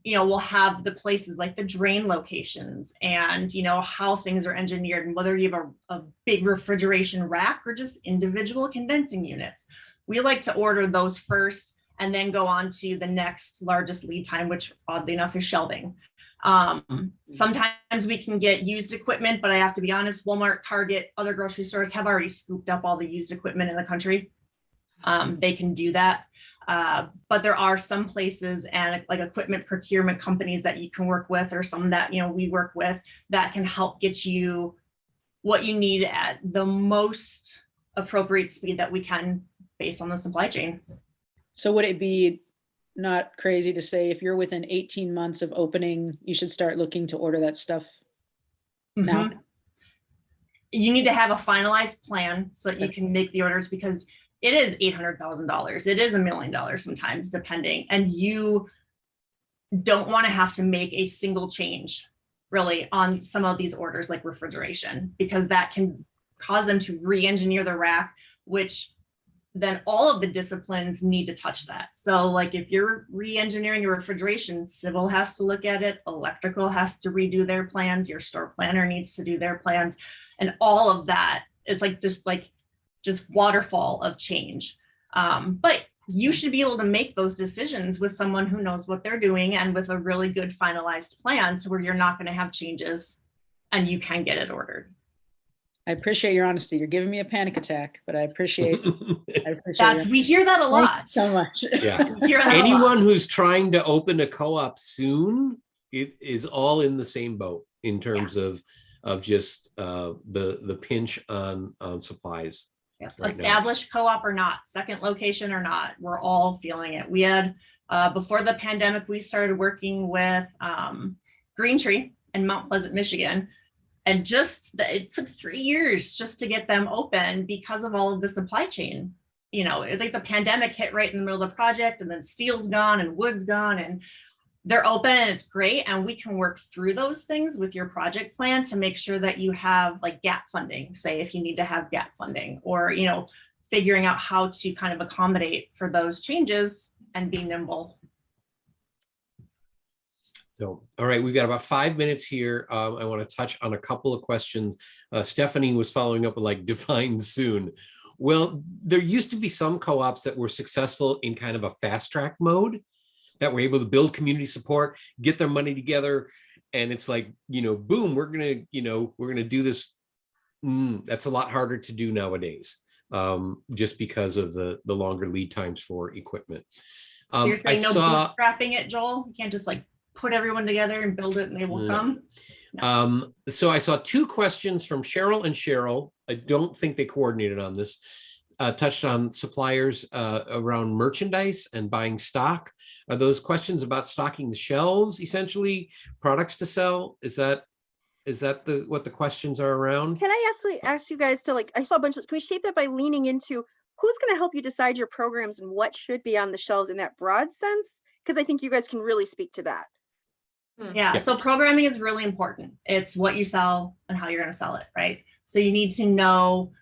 you know, we'll have the places like the drain locations and, you know, how things are engineered and whether you have a big refrigeration rack or just individual condensing units. We like to order those first and then go on to the next largest lead time, which oddly enough is shelving. Sometimes we can get used equipment, but I have to be honest, Walmart, Target, other grocery stores have already scooped up all the used equipment in the country. They can do that. But there are some places and like equipment procurement companies that you can work with, or some that, you know, we work with that can help get you what you need at the most appropriate speed that we can based on the supply chain. So would it be not crazy to say if you're within 18 months of opening, you should start looking to order that stuff now? You need to have a finalized plan so that you can make the orders, because it is $800,000. It is $1 million sometimes, depending. And you don't want to have to make a single change really on some of these orders like refrigeration, because that can cause them to re-engineer the rack, which then all of the disciplines need to touch that. So like if you're re-engineering your refrigeration, civil has to look at it, electrical has to redo their plans, your store planner needs to do their plans. And all of that is like just waterfall of change. But you should be able to make those decisions with someone who knows what they're doing and with a really good finalized plan, so where you're not going to have changes and you can get it ordered. I appreciate your honesty. You're giving me a panic attack, but I appreciate That, we hear that a lot. Thank you so much. Yeah. Anyone who's trying to open a co-op soon, it is all in the same boat in terms of just the pinch on supplies. Yeah. Right Established co-op or not, second location or not, we're all feeling it. We had before the pandemic, we started working with Green Tree in Mount Pleasant, Michigan. And it took 3 years just to get them open because of all of the supply chain. You know, it's like the pandemic hit right in the middle of the project, and then steel's gone and wood's gone, and they're open and it's great. And we can work through those things with your project plan to make sure that you have like gap funding, say if you need to have gap funding, or, you know, figuring out how to kind of accommodate for those changes and be nimble. So, all right, we've got about 5 minutes here. I want to touch on a couple of questions. Stephanie was following up with like define soon. Well, there used to be some co-ops that were successful in kind of a fast track mode, that were able to build community support, get their money together. And it's like, you know, boom, we're going to do this. That's a lot harder to do nowadays, just because of the longer lead times for equipment. So you're saying bootstrapping it, Joel? You can't just like put everyone together and build it and they will come? No. So I saw 2 questions from Cheryl and Cheryl. I don't think they coordinated on this. Touched on suppliers around merchandise and buying stock. Are those questions about stocking the shelves, essentially products to sell? Is that what the questions are around? Can I ask you guys to, like, I saw a bunch of, can we shape that by leaning into who's going to help you decide your programs and what should be on the shelves in that broad sense? Because I think you guys can really speak to that. Yeah, so programming is really important. It's what you sell and how you're going to sell it, right? So you need to know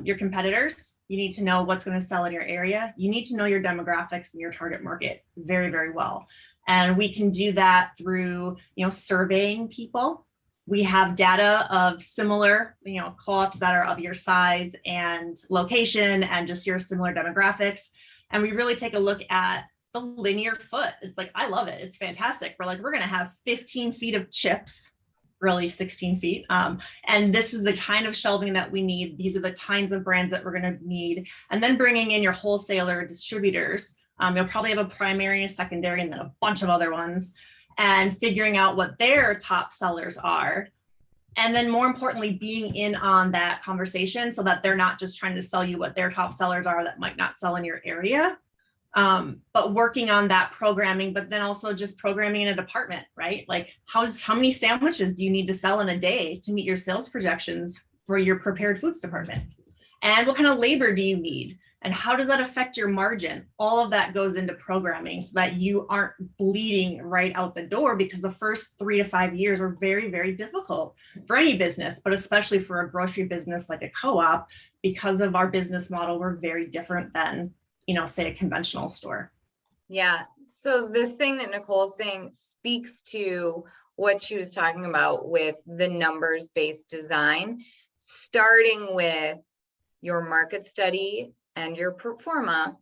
your competitors. You need to know what's going to sell in your area. You need to know your demographics and your target market very, very well. And we can do that through, you know, surveying people. We have data of similar, you know, co-ops that are of your size and location and just your similar demographics. And we really take a look at the linear foot. It's like, I love it. It's fantastic. We're going to have 15 feet of chips, really 16 feet. And this is the kind of shelving that we need. These are the kinds of brands that we're going to need. And then bringing in your wholesaler distributors. You'll probably have a primary and a secondary and then a bunch of other ones, and figuring out what their top sellers are. And then more importantly, being in on that conversation so that they're not just trying to sell you what their top sellers are that might not sell in your area. But working on that programming, but then also just programming in a department, right? Like how many sandwiches do you need to sell in a day to meet your sales projections for your prepared foods department? And what kind of labor do you need? And how does that affect your margin? All of that goes into programming so that you aren't bleeding right out the door, because the first 3 to 5 years are very, very difficult for any business, but especially for a grocery business like a co-op, because of our business model, we're very different than, say a conventional store. Yeah. So this thing that Nicole's saying speaks to what she was talking about with the numbers-based design, starting with your market study and your pro forma,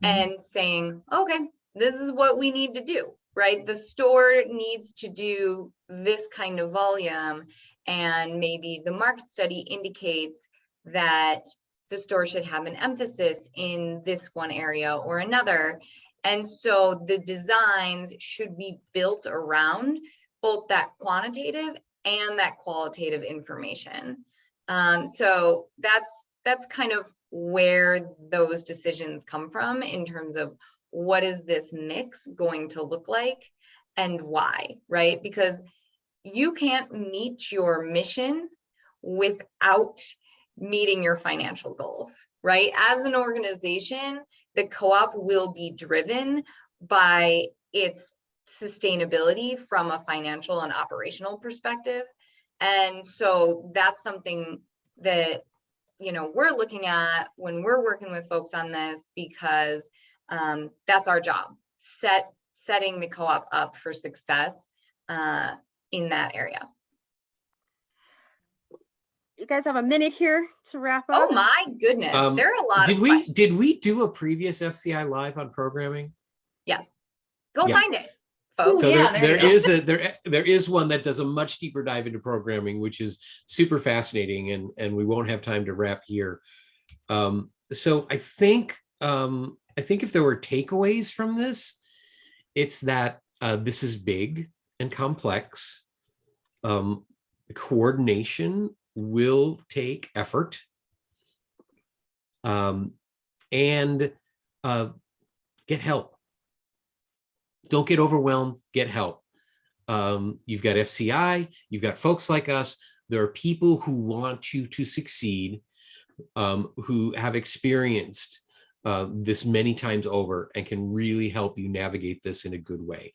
and saying, okay, this is what we need to do, right? The store needs to do this kind of volume, and maybe the market study indicates that the store should have an emphasis in this one area or another. And so the designs should be built around both that quantitative and that qualitative information. So that's kind of where those decisions come from in terms of what is this mix going to look like and why, right? Because you can't meet your mission without meeting your financial goals, right? As an organization, the co-op will be driven by its sustainability from a financial and operational perspective. And so that's something that we're looking at when we're working with folks on this, because that's our job, setting the co-op up for success in that area. You guys have a minute here to wrap up. Oh my goodness, there are a lot of questions. Did we do a previous FCI live on programming? Yes. Go Yeah. find it, folks. So Yeah, there is one that does a much deeper dive into programming, which is super fascinating, and we won't have time to wrap here. So I think if there were takeaways from this, it's that this is big and complex. Coordination will take effort, and get help. Don't get overwhelmed, get help. You've got FCI, you've got folks like us. There are people who want you to succeed, who have experienced this many times over and can really help you navigate this in a good way.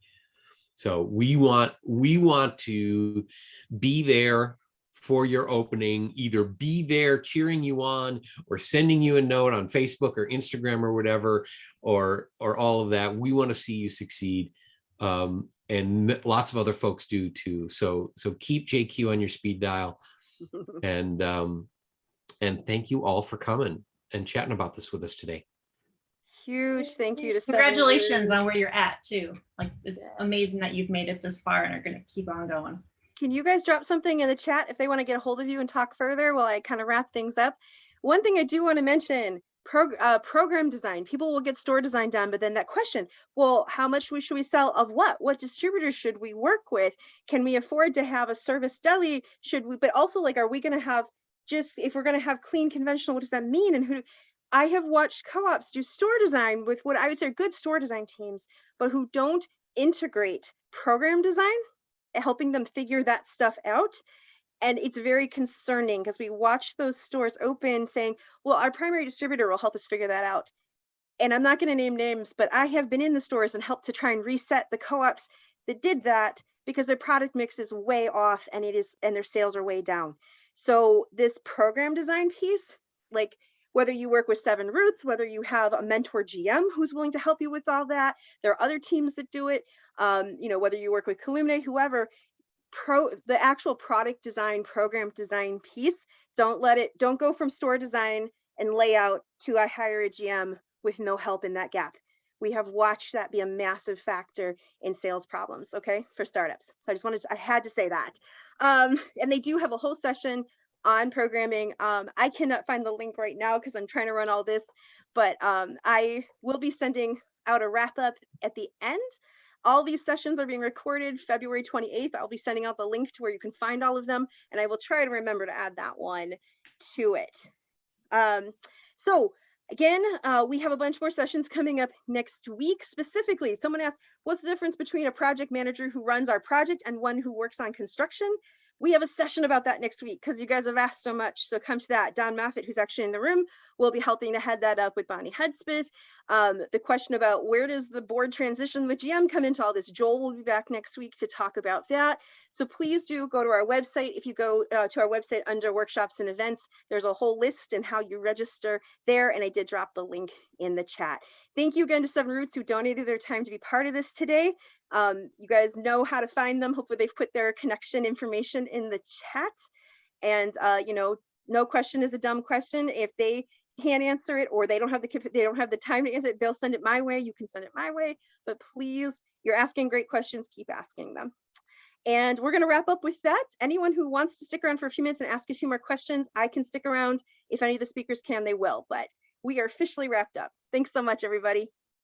So we want to be there for your opening, either be there cheering you on or sending you a note on Facebook or Instagram or whatever, or all of that. We want to see you succeed. And lots of other folks do too. So keep JQ on your speed dial. And thank you all for coming and chatting about this with us today. Huge thank you to congratulations on where you're at too. Like, it's amazing that you've made it this far and are going to keep on going. Can you guys drop something in the chat if they want to get a hold of you and talk further while I kind of wrap things up? One thing I do want to mention, program design. People will get store design done, but then that question, well, how much should we sell of what? What distributors should we work with? Can we afford to have a service deli? Should we, but also like, are we going to have if we're going to have clean conventional, what does that mean? And who? I have watched co-ops do store design with what I would say are good store design teams, but who don't integrate program design, helping them figure that stuff out. And it's very concerning because we watch those stores open saying, well, our primary distributor will help us figure that out. And I'm not going to name names, but I have been in the stores and helped to try and reset the co-ops that did that because their product mix is way off and their sales are way down. So this program design piece, like whether you work with 7 Roots, whether you have a mentor GM who's willing to help you with all that, there are other teams that do it. Whether you work with Columna, whoever, the actual product design, program design piece, don't go from store design and layout to I hire a GM with no help in that gap. We have watched that be a massive factor in sales problems, okay, for startups. So I had to say that. And they do have a whole session on programming. I cannot find the link right now because I'm trying to run all this, but I will be sending out a wrap up at the end. All these sessions are being recorded February 28th. I'll be sending out the link to where you can find all of them, and I will try to remember to add that one to it. So again, we have a bunch more sessions coming up next week. Specifically, someone asked, what's the difference between a project manager who runs our project and one who works on construction? we have a session about that next week because you guys have asked so much. So come to that. Don Moffitt, who's actually in the room, will be helping to head that up with Bonnie Hedspeth. The question about where does the board transition with GM come into all this? Joel will be back next week to talk about that. So please do go to our website. If you go to our website under workshops and events, there's a whole list and how you register there. And I did drop the link in the chat. Thank you again to Seven Roots who donated their time to be part of this today. You guys know how to find them. Hopefully they've put their connection information in the chat. And you know, no question is a dumb question. If they can't answer it or they don't have the time to answer it, they'll send it my way. You can send it my way. But please, you're asking great questions, keep asking them. And we're going to wrap up with that. Anyone who wants to stick around for a few minutes and ask a few more questions, I can stick around. If any of the speakers can, they will. But we are officially wrapped up. Thanks so much, everybody.